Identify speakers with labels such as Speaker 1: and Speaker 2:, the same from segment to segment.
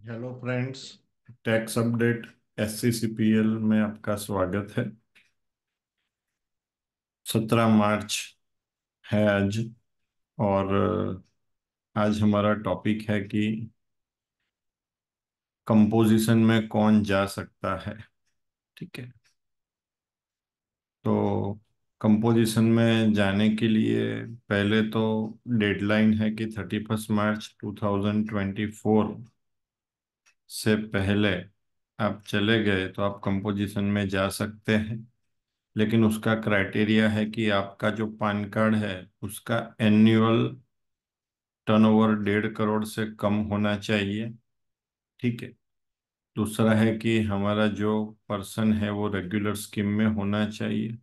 Speaker 1: Hello friends. Tax update SCCPL में आपका स्वागत है। 17 मार्च है आज। और आज हमारा टॉपिक है कि कंपोजिशन में कौन जा सकता है। ठीक है। तो कंपोजिशन में जाने के लिए पहले तो डेडलाइन है कि 31 मार्च 2024 से पहले आप चले गए तो आप कंपोजिशन में जा सकते हैं। लेकिन उसका क्राइटेरिया है कि आपका जो पान कार्ड है उसका एनुअल टर्नओवर 1.5 करोड़ से कम होना चाहिए। ठीक है। दूसरा है कि हमारा जो पर्सन है वो रेगुलर स्कीम में होना चाहिए।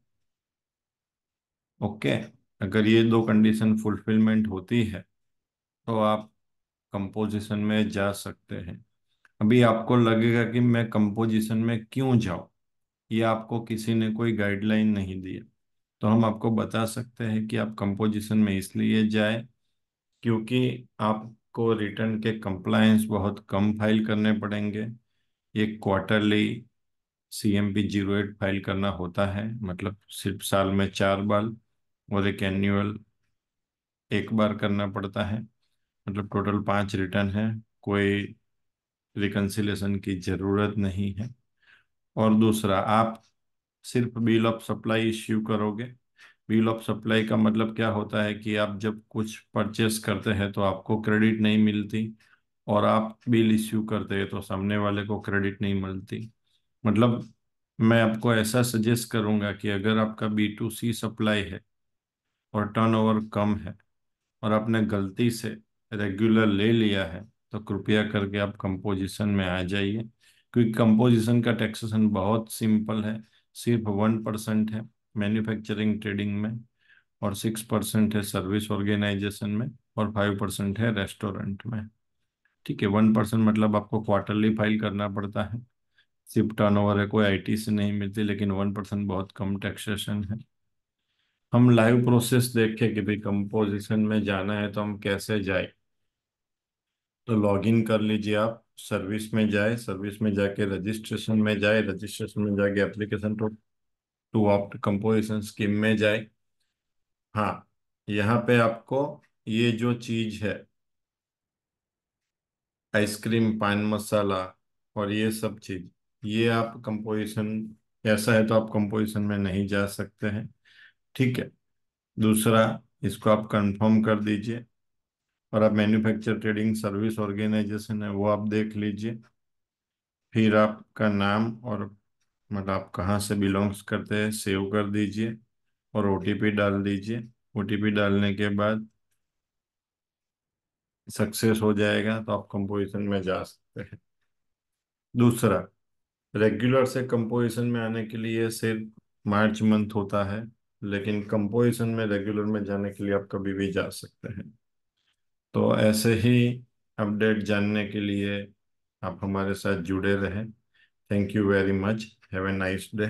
Speaker 1: ओके। अगर ये दो कंडीशन फुलफिलमेंट होती है तो आप कंपोजिशन में जा सकते हैं। अभी आपको लगेगा कि मैं कंपोजिशन में क्यों जाऊं, ये आपको किसी ने कोई गाइडलाइन नहीं दी है। तो हम आपको बता सकते हैं कि आप कंपोजिशन में इसलिए जाए क्योंकि आपको रिटर्न के कंप्लायंस बहुत कम फाइल करने पड़ेंगे। एक क्वार्टरली CMP 08 फाइल करना होता है, मतलब सिर्फ साल में 4 बार। और एक एनुअल एक बार करना पड़ता है। मतलब टोटल 5 रिटर्न है। कोई रिकन्सिलेशन की जरूरत नहीं है। और दूसरा, आप सिर्फ बिल ऑफ सप्लाई इश्यू करोगे। बिल ऑफ सप्लाई का मतलब क्या होता है कि आप जब कुछ परचेस करते हैं तो आपको क्रेडिट नहीं मिलती, और आप बिल इश्यू करते हैं तो सामने वाले को क्रेडिट नहीं मिलती। मतलब मैं आपको ऐसा सजेस्ट करूंगा कि अगर आपका B2C सप्लाई है और टर्नओवर कम है और आपने गलती से रेगुलर ले लिया है तो कृपया करके आप कंपोजिशन में आ जाइए। क्योंकि कंपोजिशन का टैक्सेशन बहुत सिंपल है। सिर्फ 1% है मैन्युफैक्चरिंग ट्रेडिंग में, और 6% है सर्विस ऑर्गेनाइजेशन में, और 5% है रेस्टोरेंट में। ठीक है। 1% मतलब आपको क्वार्टरली फाइल करना पड़ता है। सिर्फ टर्नओवर है, कोई IT से नहीं मिलती, लेकिन 1% बहुत कम टैक्सेशन है। हम लाइव प्रोसेस देखें कि भाई कंपोजिशन में जाना है तो हम कैसे जाए। तो लॉग इन कर लीजिए। आप सर्विस में जाए, सर्विस में जाके रजिस्ट्रेशन में जाए, रजिस्ट्रेशन में जाके application to opt composition scheme में जाए। हाँ, यहाँ पे आपको ये जो चीज है, आइसक्रीम, पान मसाला और ये सब चीज, ये आप कंपोजिशन, ऐसा है तो आप कंपोजिशन में नहीं जा सकते हैं। ठीक है। दूसरा, इसको आप कंफर्म कर दीजिए। और आप मैन्युफैक्चर ट्रेडिंग सर्विस ऑर्गेनाइजेशन है वो आप देख लीजिए। फिर आपका नाम और मतलब आप कहाँ से बिलोंग्स करते हैं सेव कर दीजिए, और OTP डाल दीजिए। OTP डालने के बाद सक्सेस हो जाएगा तो आप कंपोजिशन में जा सकते हैं। दूसरा, रेगुलर से कंपोजिशन में आने के लिए सिर्फ मार्च मंथ होता है, लेकिन कंपोजिशन में रेगुलर में जाने के लिए आप कभी भी जा सकते हैं। तो ऐसे ही अपडेट जानने के लिए आप हमारे साथ जुड़े रहें। Thank you very much. Have a nice day.